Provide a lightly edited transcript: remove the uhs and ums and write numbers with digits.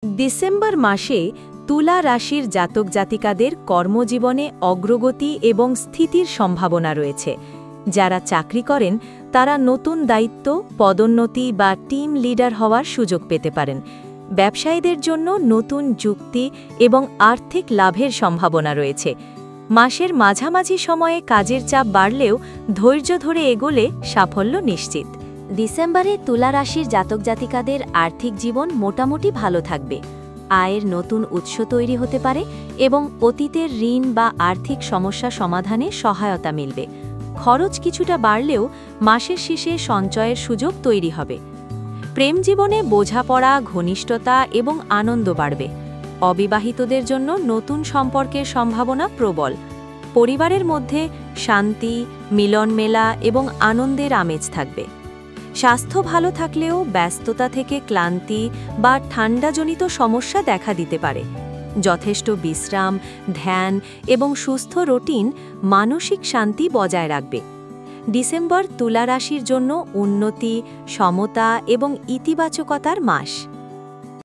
December মাসে তুলা রাশির জাতক জাতিকাদের কর্মজীবনে অগ্রগতি এবং স্থিতির সম্ভাবনা রয়েছে। যারা চাকরি করেন তারা নতুন দায়িত্ব, পদোন্নতি বা টিম লিডার হওয়ার সুযোগ পেতে পারেন। ব্যবসায়ীদের জন্য নতুন যুক্তি এবং আর্থিক লাভের সম্ভাবনা রয়েছে। মাসের মাঝামাঝি সময়ে কাজের চাপ বাড়লেও ধৈর্য ধরে এগোলে সাফল্য নিশ্চিত। ডিসেম্বরে তুলা রাশির জাতক জাতিকাদের আর্থিক জীবন মোটামুটি ভালো থাকবে। আয়ের নতুন উৎস তৈরি হতে পারে এবং অতীতের ঋণ বা আর্থিক সমস্যা সমাধানে সহায়তা মিলবে। খরচ কিছুটা বাড়লেও মাসের শেষে সঞ্চয়ের সুযোগ তৈরি হবে। প্রেম জীবনে বোঝাপড়া, ঘনিষ্ঠতা এবং আনন্দ বাড়বে। অবিবাহিতদের জন্য নতুন সম্পর্কের সম্ভাবনা প্রবল। পরিবারের মধ্যে শান্তি, মিলন মেলা এবং আনন্দের আমেজ থাকবে। স্বাস্থ্য ভালো থাকলেও ব্যস্ততা থেকে ক্লান্তি বা ঠান্ডাজনিত সমস্যা দেখা দিতে পারে। যথেষ্ট বিশ্রাম, ধ্যান এবং সুস্থ রুটিন মানসিক শান্তি বজায় রাখবে। ডিসেম্বর তুলা রাশির জন্য উন্নতি, সমতা এবং ইতিবাচকতার মাস।